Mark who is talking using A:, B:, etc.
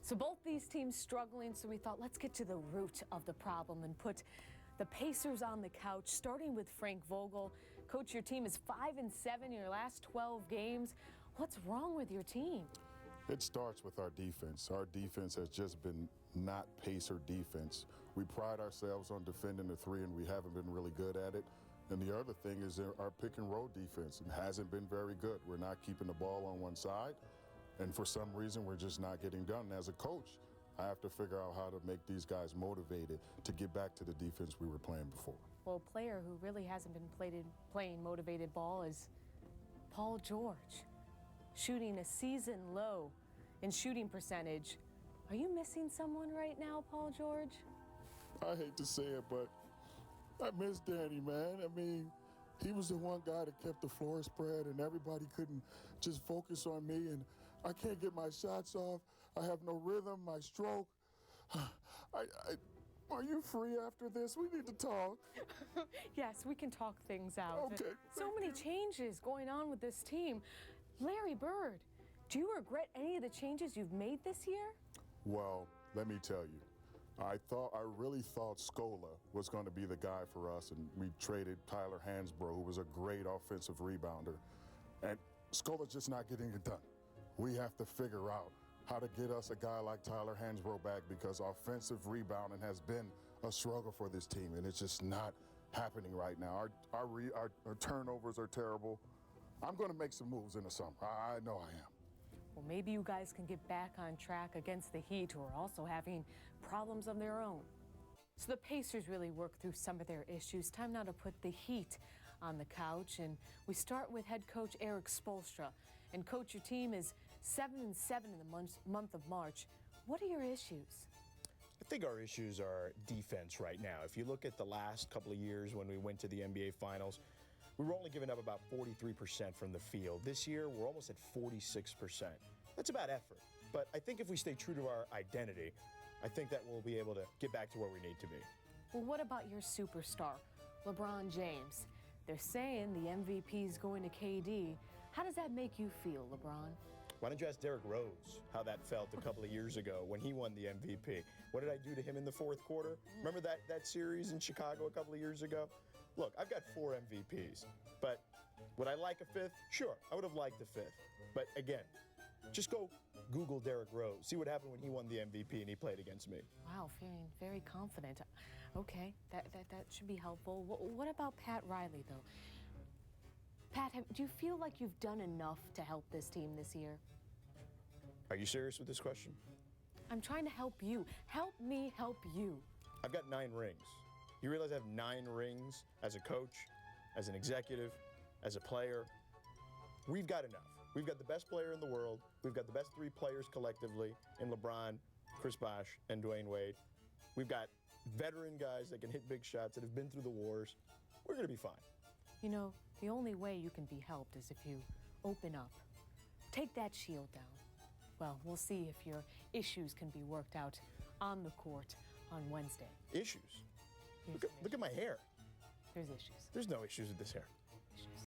A: So both these teams struggling, so we thought let's get to the root of the problem and put the Pacers on the couch, starting with Frank Vogel. Coach, your team is 5-7 in your last 12 games. What's wrong with your team?
B: It starts with our defense. Our defense has just been not Pacer defense. We pride ourselves on defending the three, and we haven't been really good at it. And the other thing is our pick and roll defense. It hasn't been very good. We're not keeping the ball on one side, and for some reason, we're just not getting done. And as a coach, I have to figure out how to make these guys motivated to get back to the defense we were playing before.
A: Well, a player who really hasn't been playing motivated ball is Paul George, shooting a season low in shooting percentage. Are you missing someone right now, Paul George?
B: I hate to say it, but I miss Danny, man. I mean, he was the one guy that kept the floor spread, and everybody couldn't just focus on me, and I can't get my shots off. I have no rhythm, my stroke. Are you free after this? We need to talk.
A: Yes, we can talk things out.
B: Okay.
A: So many changes going on with this team. Larry Bird, do you regret any of the changes you've made this year?
B: Well, let me tell you. I really thought Scola was going to be the guy for us, and we traded Tyler Hansbrough, who was a great offensive rebounder. And Scola's just not getting it done. We have to figure out how to get us a guy like Tyler Hansbrough back, because offensive rebounding has been a struggle for this team, and it's just not happening right now. Our turnovers are terrible. I'm going to make some moves in the summer. I know I am.
A: Well, maybe you guys can get back on track against the Heat, who are also having problems of their own. So the Pacers really worked through some of their issues. Time now to put the Heat on the couch, and we start with head coach Erik Spoelstra. And coach, your team is 7-7 in the month of March. What are your issues?
C: I think our issues are defense right now. If you look at the last couple of years when we went to the NBA Finals, we were only giving up about 43% from the field. This year, we're almost at 46%. That's about effort. But I think if we stay true to our identity, I think that we'll be able to get back to where we need to be.
A: Well, what about your superstar, Lebron James? They're saying the MVP is going to KD. How does that make you feel, LeBron?
C: Why don't you ask Derrick Rose how that felt a couple of years ago when he won the MVP? What did I do to him in the fourth quarter? Remember that series in Chicago a couple of years ago? Look, I've got 4 MVPs, but would I like a 5th? Sure, I would have liked the 5th. But again, just go Google Derrick Rose. See what happened when he won the MVP and he played against me.
A: Wow, feeling very confident. Okay, that should be helpful. What about Pat Riley, though? Pat, do you feel like you've done enough to help this team this year?
C: Are you serious with this question?
A: I'm trying to help you. Help me help you.
C: I've got 9 rings. You realize I have 9 rings as a coach, as an executive, as a player? We've got enough. We've got the best player in the world. We've got the best 3 players collectively in LeBron, Chris Bosh, and Dwayne Wade. We've got veteran guys that can hit big shots, that have been through the wars. We're going to be fine.
A: You know, the only way you can be helped is if you open up. Take that shield down. Well, we'll see if your issues can be worked out on the court on Wednesday.
C: Issues? Look at my hair.
A: There's issues.
C: There's no issues with this hair.